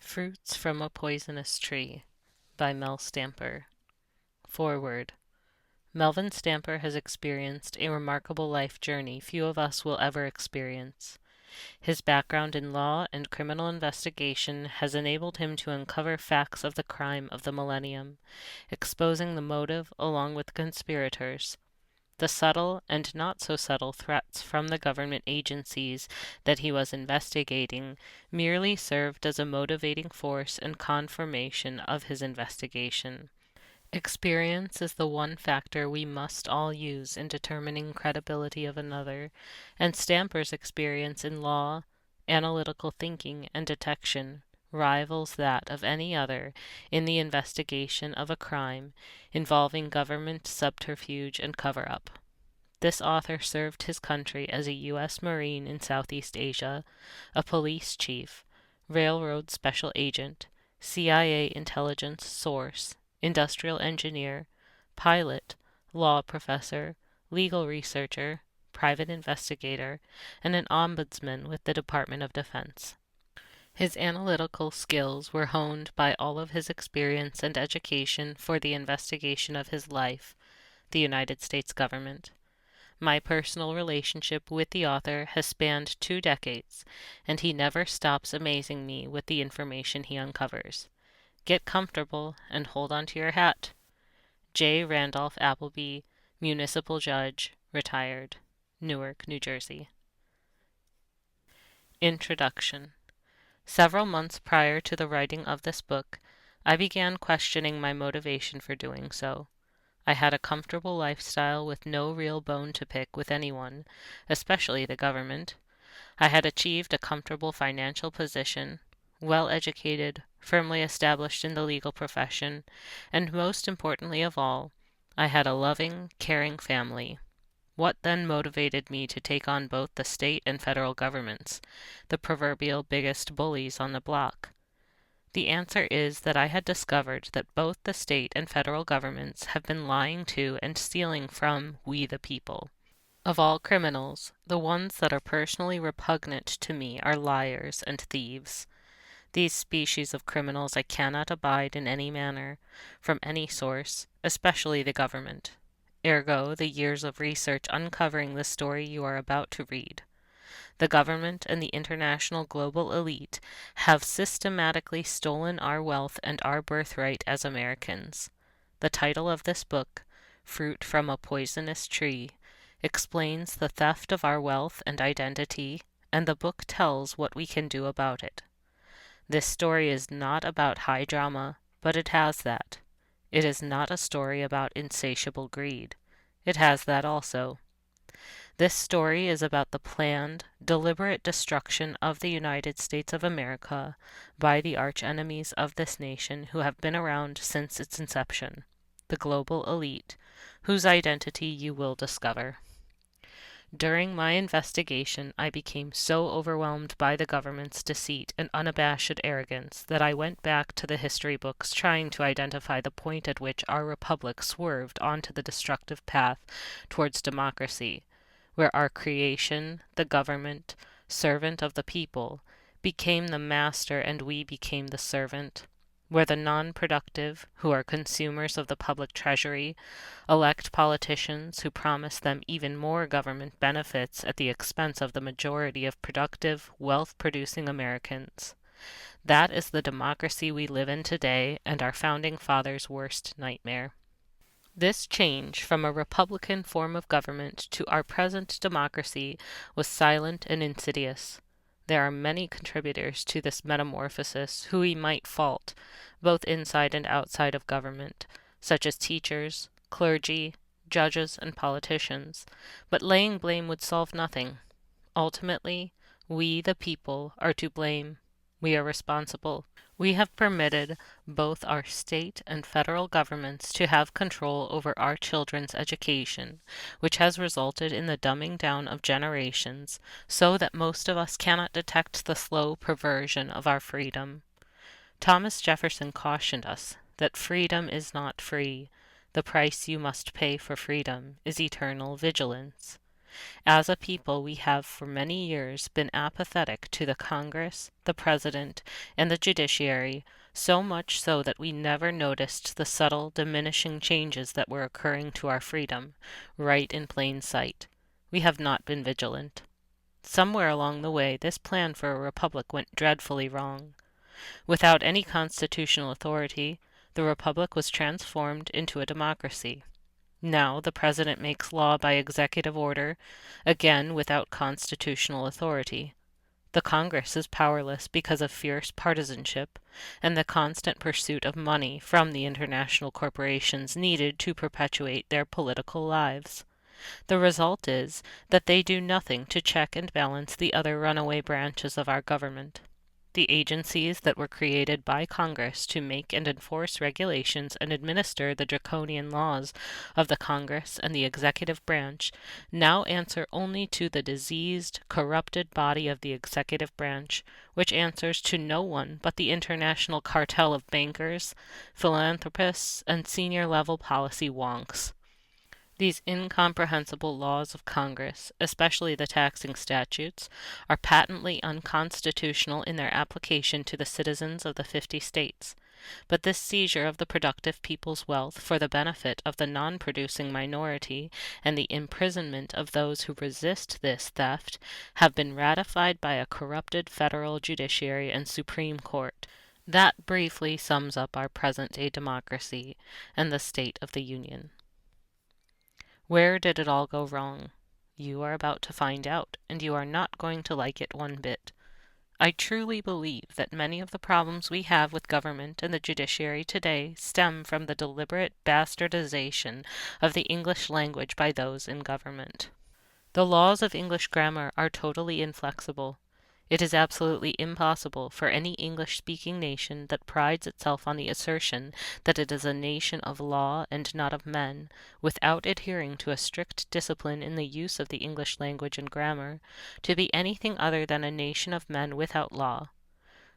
Fruits from a Poisonous Tree by Mel Stamper. Foreword. Melvin Stamper has experienced a remarkable life journey few of us will ever experience. His background in law and criminal investigation has enabled him to uncover facts of the crime of the millennium, exposing the motive along with the conspirators. The subtle and not so subtle threats from the government agencies that he was investigating merely served as a motivating force and confirmation of his investigation. Experience is the one factor we must all use in determining credibility of another, and Stamper's experience in law, analytical thinking, and detection rivals that of any other in the investigation of a crime involving government subterfuge and cover-up. This author served his country as a U.S. Marine in Southeast Asia, a police chief, railroad special agent, CIA intelligence source, industrial engineer, pilot, law professor, legal researcher, private investigator, and an ombudsman with the Department of Defense. His analytical skills were honed by all of his experience and education for the investigation of his life, the United States government. My personal relationship with the author has spanned 2 decades, and he never stops amazing me with the information he uncovers. Get comfortable and hold on to your hat. J. Randolph Appleby, Municipal Judge, retired, Newark, New Jersey. Introduction. Several months prior to the writing of this book, I began questioning my motivation for doing so. I had a comfortable lifestyle with no real bone to pick with anyone, especially the government. I had achieved a comfortable financial position, well educated, firmly established in the legal profession, and most importantly of all, I had a loving, caring family. What then motivated me to take on both the state and federal governments, the proverbial biggest bullies on the block? The answer is that I had discovered that both the state and federal governments have been lying to and stealing from we the people. Of all criminals, the ones that are personally repugnant to me are liars and thieves. These species of criminals I cannot abide in any manner, from any source, especially the government. Ergo, the years of research uncovering the story you are about to read. The government and the international global elite have systematically stolen our wealth and our birthright as Americans. The title of this book, Fruit from a Poisonous Tree, explains the theft of our wealth and identity, and the book tells what we can do about it. This story is not about high drama, but it has that. It is not a story about insatiable greed. It has that also. This story is about the planned, deliberate destruction of the United States of America by the arch-enemies of this nation who have been around since its inception, the global elite, whose identity you will discover. During my investigation, I became so overwhelmed by the government's deceit and unabashed arrogance that I went back to the history books trying to identify the point at which our republic swerved onto the destructive path towards democracy, where our creation, the government, servant of the people, became the master and we became the servant, where the non-productive, who are consumers of the public treasury, elect politicians who promise them even more government benefits at the expense of the majority of productive, wealth-producing Americans. That is the democracy we live in today and our founding fathers' worst nightmare. This change from a republican form of government to our present democracy was silent and insidious. There are many contributors to this metamorphosis who we might fault, both inside and outside of government, such as teachers, clergy, judges, and politicians, but laying blame would solve nothing. Ultimately, we, the people, are to blame. We are responsible. We have permitted both our state and federal governments to have control over our children's education, which has resulted in the dumbing down of generations, so that most of us cannot detect the slow perversion of our freedom. Thomas Jefferson cautioned us that freedom is not free. The price you must pay for freedom is eternal vigilance. As a people, we have for many years been apathetic to the Congress, the President, and the judiciary, so much so that we never noticed the subtle diminishing changes that were occurring to our freedom, right in plain sight. We have not been vigilant. Somewhere along the way, this plan for a republic went dreadfully wrong. Without any constitutional authority, the republic was transformed into a democracy. Now the President makes law by executive order, again without constitutional authority. The Congress is powerless because of fierce partisanship and the constant pursuit of money from the international corporations needed to perpetuate their political lives. The result is that they do nothing to check and balance the other runaway branches of our government. The agencies that were created by Congress to make and enforce regulations and administer the draconian laws of the Congress and the executive branch now answer only to the diseased, corrupted body of the executive branch, which answers to no one but the international cartel of bankers, philanthropists, and senior-level policy wonks. These incomprehensible laws of Congress, especially the taxing statutes, are patently unconstitutional in their application to the citizens of the 50 states. But this seizure of the productive people's wealth for the benefit of the non-producing minority and the imprisonment of those who resist this theft have been ratified by a corrupted federal judiciary and Supreme Court. That briefly sums up our present-day democracy and the state of the Union. Where did it all go wrong? You are about to find out, and you are not going to like it one bit. I truly believe that many of the problems we have with government and the judiciary today stem from the deliberate bastardization of the English language by those in government. The laws of English grammar are totally inflexible. It is absolutely impossible for any English-speaking nation that prides itself on the assertion that it is a nation of law and not of men, without adhering to a strict discipline in the use of the English language and grammar, to be anything other than a nation of men without law.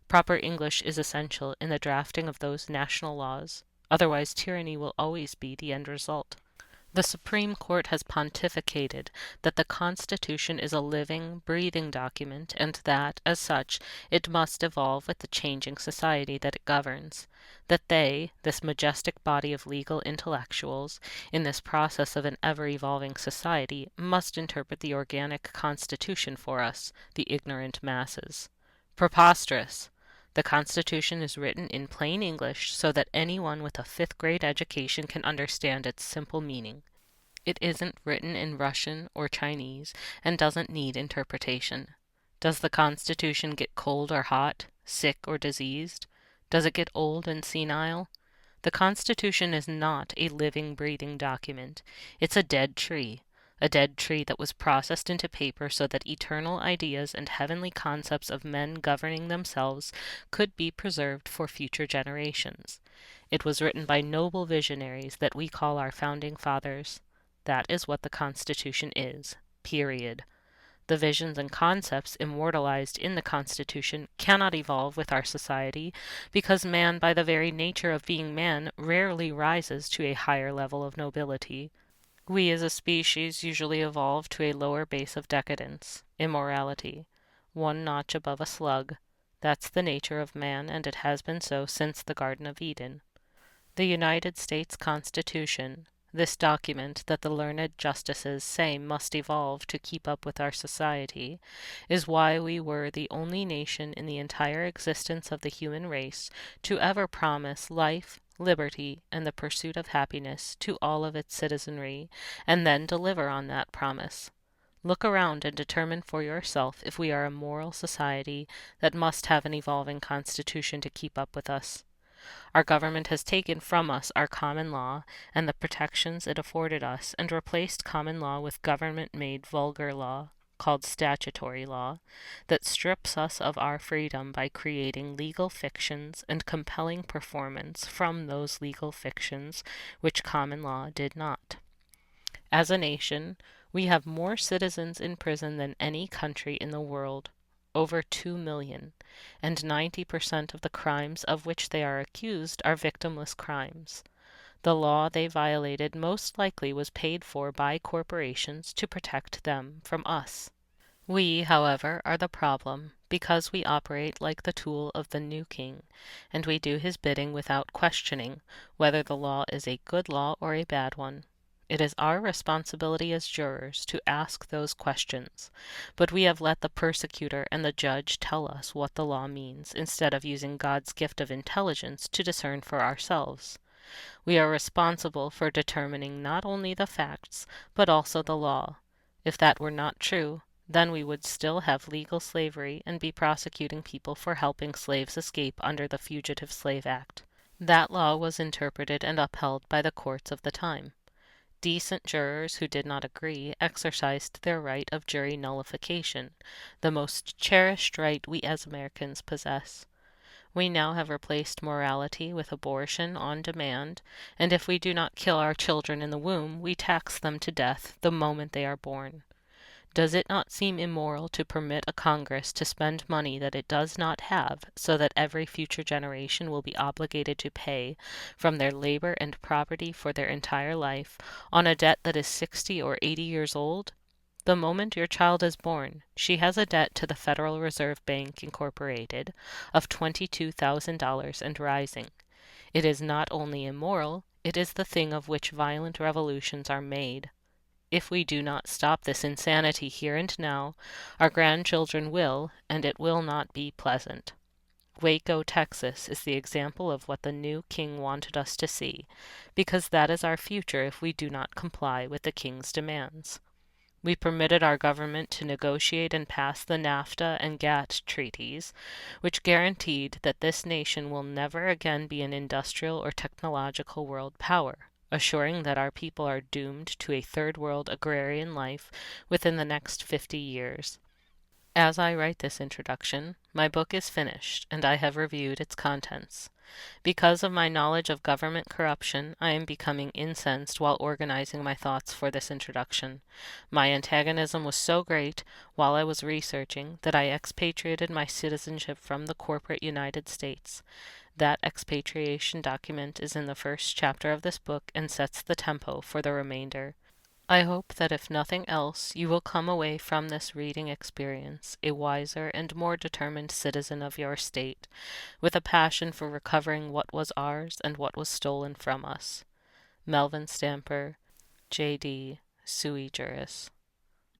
Proper English is essential in the drafting of those national laws, otherwise tyranny will always be the end result. The Supreme Court has pontificated that the Constitution is a living, breathing document, and that, as such, it must evolve with the changing society that it governs. That they, this majestic body of legal intellectuals, in this process of an ever-evolving society, must interpret the organic Constitution for us, the ignorant masses. Preposterous! The Constitution is written in plain English so that anyone with a fifth-grade education can understand its simple meaning. It isn't written in Russian or Chinese and doesn't need interpretation. Does the Constitution get cold or hot, sick or diseased? Does it get old and senile? The Constitution is not a living, breathing document. It's a dead tree that was processed into paper so that eternal ideas and heavenly concepts of men governing themselves could be preserved for future generations. It was written by noble visionaries that we call our founding fathers. That is what the Constitution is, period. The visions and concepts immortalized in the Constitution cannot evolve with our society because man, by the very nature of being man, rarely rises to a higher level of nobility. We as a species usually evolve to a lower base of decadence, immorality, one notch above a slug. That's the nature of man, and it has been so since the Garden of Eden. The United States Constitution, this document that the learned justices say must evolve to keep up with our society, is why we were the only nation in the entire existence of the human race to ever promise life, liberty, and the pursuit of happiness to all of its citizenry, and then deliver on that promise. Look around and determine for yourself if we are a moral society that must have an evolving constitution to keep up with us. Our government has taken from us our common law and the protections it afforded us, and replaced common law with government-made vulgar law, called statutory law, that strips us of our freedom by creating legal fictions and compelling performance from those legal fictions which common law did not. As a nation, we have more citizens in prison than any country in the world, over 2 million, and 90% of the crimes of which they are accused are victimless crimes. The law they violated most likely was paid for by corporations to protect them from us. We, however, are the problem, because we operate like the tool of the new king, and we do his bidding without questioning whether the law is a good law or a bad one. It is our responsibility as jurors to ask those questions, but we have let the persecutor and the judge tell us what the law means, instead of using God's gift of intelligence to discern for ourselves. We are responsible for determining not only the facts, but also the law. If that were not true, then we would still have legal slavery and be prosecuting people for helping slaves escape under the Fugitive Slave Act. That law was interpreted and upheld by the courts of the time. Decent jurors who did not agree exercised their right of jury nullification, the most cherished right we as Americans possess. We now have replaced morality with abortion on demand, and if we do not kill our children in the womb, we tax them to death the moment they are born. Does it not seem immoral to permit a Congress to spend money that it does not have, so that every future generation will be obligated to pay from their labor and property for their entire life on a debt that is 60 or 80 years old? The moment your child is born, she has a debt to the Federal Reserve Bank, Incorporated, of $22,000 and rising. It is not only immoral, it is the thing of which violent revolutions are made. If we do not stop this insanity here and now, our grandchildren will, and it will not be pleasant. Waco, Texas, is the example of what the new king wanted us to see, because that is our future if we do not comply with the king's demands. We permitted our government to negotiate and pass the NAFTA and GATT treaties, which guaranteed that this nation will never again be an industrial or technological world power, assuring that our people are doomed to a third world agrarian life within the next 50 years. As I write this introduction, my book is finished, and I have reviewed its contents. Because of my knowledge of government corruption, I am becoming incensed while organizing my thoughts for this introduction. My antagonism was so great while I was researching that I expatriated my citizenship from the corporate United States. That expatriation document is in the first chapter of this book and sets the tempo for the remainder. I hope that if nothing else, you will come away from this reading experience a wiser and more determined citizen of your state, with a passion for recovering what was ours and what was stolen from us. Melvin Stamper, J.D., Sui Juris.